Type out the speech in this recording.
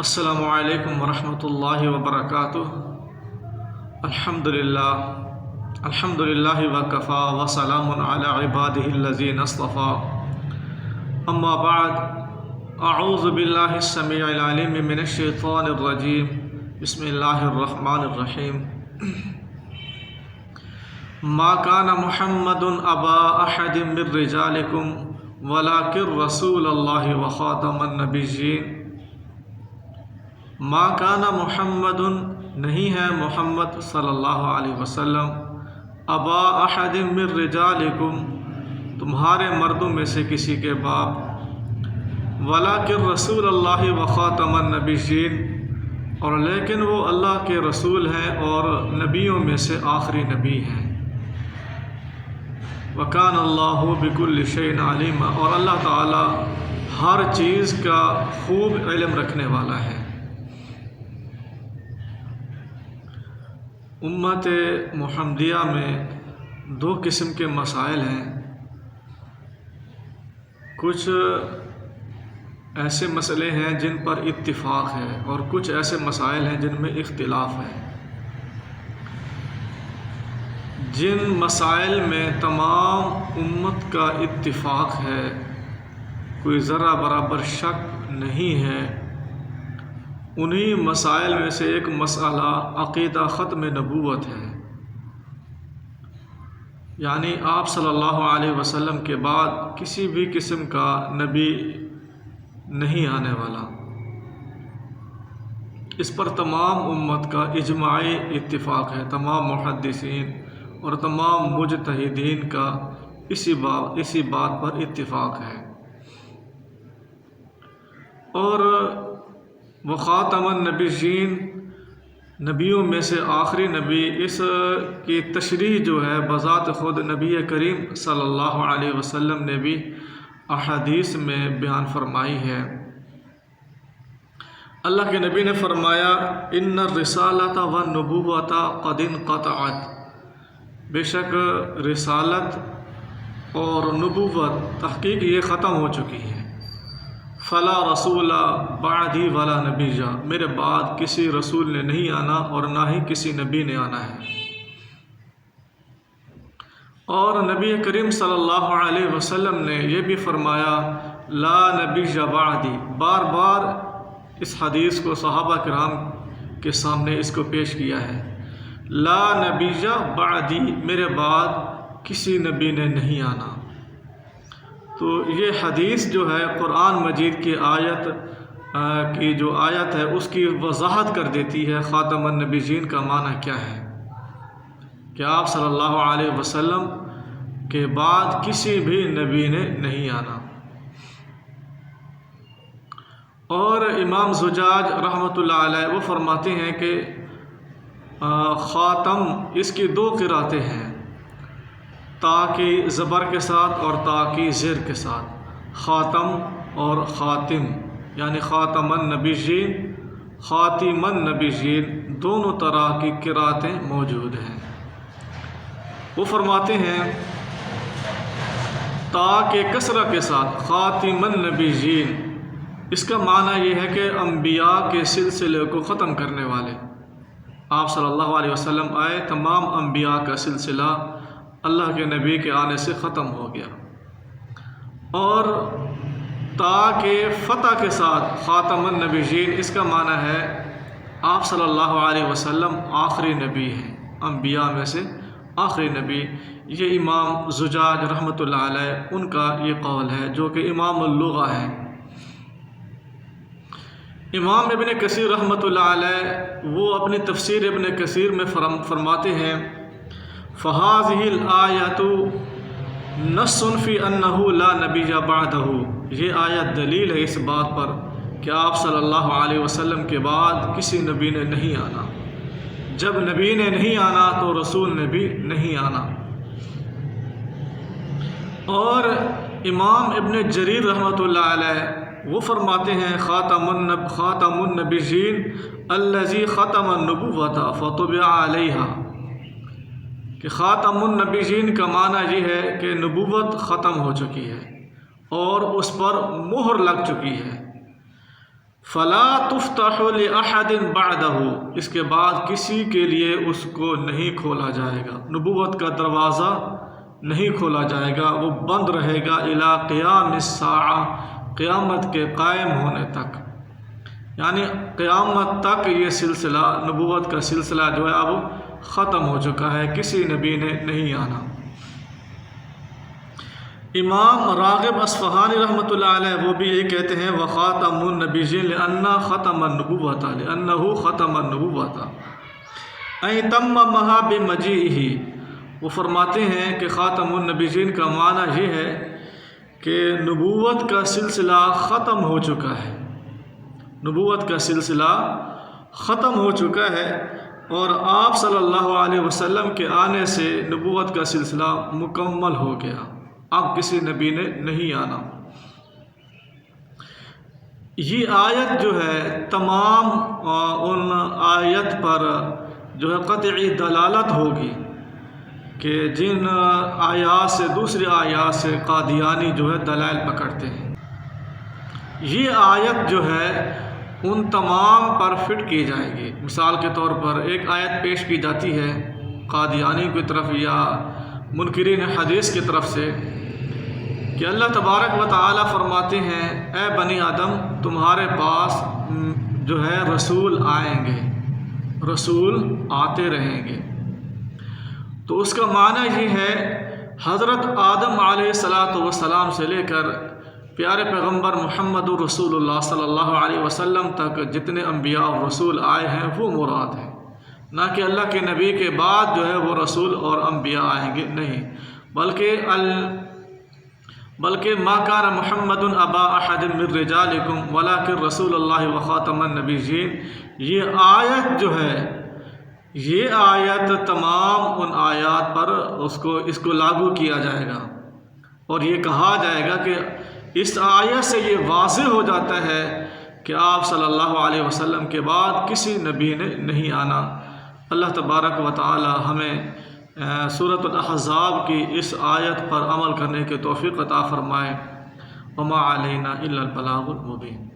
السلام علیکم ورحمۃ اللہ وبرکاتہ۔ الحمد للہ وکفا وسلام علی عبادہ الذین اصطفیٰ، اما بعد، اعوذ باللہ السمیع العلیم من الشیطان الرجیم، بسم اللہ الرحمن الرحیم۔ ما کان محمد ابا احد من رجالکم ولکن رسول اللہ وخاتم النبیین۔ ما کان محمد، نہیں ہے محمد صلی اللہ علیہ وسلم، ابا احد من رجالکم، تمہارے مردوں میں سے کسی کے باپ، ولکن رسول اللہ وخاتم النبیین، اور لیکن وہ اللہ کے رسول ہیں اور نبیوں میں سے آخری نبی ہیں۔ وکان اللہ بکل شیء علیما، اور اللہ تعالی ہر چیز کا خوب علم رکھنے والا ہے۔ امت محمدیہ میں دو قسم کے مسائل ہیں۔ کچھ ایسے مسئلے ہیں جن پر اتفاق ہے اور کچھ ایسے مسائل ہیں جن میں اختلاف ہے۔ جن مسائل میں تمام امت کا اتفاق ہے، کوئی ذرہ برابر شک نہیں ہے، انہی مسائل میں سے ایک مسئلہ عقیدہ ختم نبوت ہے، یعنی آپ صلی اللہ علیہ وسلم کے بعد کسی بھی قسم کا نبی نہیں آنے والا۔ اس پر تمام امت کا اجماعی اتفاق ہے، تمام محدثین اور تمام مجتہدین کا اسی بات پر اتفاق ہے۔ اور وہ خاتم النبیین، نبیوں میں سے آخری نبی، اس کی تشریح جو ہے بذات خود نبی کریم صلی اللہ علیہ وسلم نے بھی احادیث میں بیان فرمائی ہے۔ اللہ کے نبی نے فرمایا، ان الرسالۃ والنبوۃ قد انقطعت، بے شک رسالت اور نبوت تحقیق یہ ختم ہو چکی ہے۔ فلا رسول بعدی ولا نبی، میرے بعد کسی رسول نے نہیں آنا اور نہ ہی کسی نبی نے آنا ہے۔ اور نبی کریم صلی اللہ علیہ وسلم نے یہ بھی فرمایا، لا نبی بعدی، بار بار اس حدیث کو صحابہ کرام کے سامنے اس کو پیش کیا ہے، لا نبی بعدی، میرے بعد کسی نبی نے نہیں آنا۔ تو یہ حدیث جو ہے قرآن مجید کی آیت ہے اس کی وضاحت کر دیتی ہے خاتم النبیین کا معنی کیا ہے، کہ آپ صلی اللہ علیہ وسلم کے بعد کسی بھی نبی نے نہیں آنا۔ اور امام زجاج رحمۃ اللہ علیہ وہ فرماتے ہیں کہ خاتم اس کی دو قراتیں ہیں، تا کی زبر کے ساتھ اور تا کی زیر کے ساتھ، خاتم اور خاتم، یعنی خاتم النبیین، خاتم النبیین، دونوں طرح کی قراتیں موجود ہیں۔ وہ فرماتے ہیں تا کے کسرہ کے ساتھ خاتم النبیین، اس کا معنی یہ ہے کہ انبیاء کے سلسلے کو ختم کرنے والے، آپ صلی اللہ علیہ وسلم آئے، تمام انبیاء کا سلسلہ اللہ کے نبی کے آنے سے ختم ہو گیا۔ اور تا کے فتح کے ساتھ خاتم النبیین، اس کا معنی ہے آپ صلی اللہ علیہ وسلم آخری نبی ہیں، انبیاء میں سے آخری نبی۔ یہ امام زجاج رحمۃ اللہ علیہ ان کا یہ قول ہے، جو کہ امام اللغہ ہے۔ امام ابن کثیر رحمۃ اللہ علیہ وہ اپنی تفسیر ابن کثیر میں فرماتے ہیں، فَهَذِهِ الْآيَةُ نَصٌّ فِي أَنَّهُ لَا نَبِيَّ بَعْدَهُ، یہ آیت دلیل ہے اس بات پر کہ آپ صلی اللہ علیہ وسلم کے بعد کسی نبی نے نہیں آنا۔ جب نبی نے نہیں آنا تو رسول نے بھی نہیں آنا۔ اور امام ابن جریر رحمۃ اللہ علیہ وہ فرماتے ہیں، خاتم النبیین الذی ختم النبوۃ فطبع علیہا، کہ خاتم النبیین کا معنی یہ ہے کہ نبوت ختم ہو چکی ہے اور اس پر مہر لگ چکی ہے۔ فلا تفتح لأحد بعدہ، اس کے بعد کسی کے لیے اس کو نہیں کھولا جائے گا، نبوت کا دروازہ نہیں کھولا جائے گا، وہ بند رہے گا الی قیام الساعہ، قیامت کے قائم ہونے تک، یعنی قیامت تک یہ سلسلہ نبوت کا سلسلہ جو ہے اب ختم ہو چکا ہے، کسی نبی نے نہیں آنا۔ امام راغب اصفہانی رحمۃ اللہ علیہ وہ بھی یہ کہتے ہیں وخاتم النبیین لأنہ ختم النبوۃ لأنہ ختم النبوۃ أي تممها بمجیئہ، وہ فرماتے ہیں کہ خاتم النبیین کا معنی یہ ہے کہ نبوت کا سلسلہ ختم ہو چکا ہے، نبوت کا سلسلہ ختم ہو چکا ہے، اور آپ صلی اللہ علیہ وسلم کے آنے سے نبوت کا سلسلہ مکمل ہو گیا، اب کسی نبی نے نہیں آنا۔ یہ آیت جو ہے تمام ان آیت پر جو ہے قطعی دلالت ہوگی کہ جن آیات سے دوسری آیات سے قادیانی جو ہے دلائل پکڑتے ہیں، یہ آیت جو ہے ان تمام پر فٹ کی جائے گی۔ مثال کے طور پر ایک آیت پیش کی جاتی ہے قادیانی کی طرف یا منکرین حدیث کی طرف سے کہ اللہ تبارک و تعالی فرماتے ہیں اے بنی آدم تمہارے پاس جو ہے رسول آئیں گے، رسول آتے رہیں گے، تو اس کا معنی یہ ہے حضرت آدم علیہ السلام سے لے کر پیارے پیغمبر محمد رسول اللہ صلی اللہ علیہ وسلم تک جتنے انبیاء اور رسول آئے ہیں وہ مراد ہیں، نہ کہ اللہ کے نبی کے بعد جو ہے وہ رسول اور انبیاء آئیں گے، نہیں، بلکہ ما کان محمد ابا احد من رجالکم ولکن رسول اللہ وخاتم النبیین، یہ آیت جو ہے یہ آیت تمام ان آیات پر اس کو لاگو کیا جائے گا، اور یہ کہا جائے گا کہ اس آیت سے یہ واضح ہو جاتا ہے کہ آپ صلی اللہ علیہ وسلم کے بعد کسی نبی نے نہیں آنا۔ اللہ تبارک و تعالی ہمیں سورۃ الاحزاب کی اس آیت پر عمل کرنے کی توفیق عطا فرمائے۔ وما علینا الا البلاغ المبین۔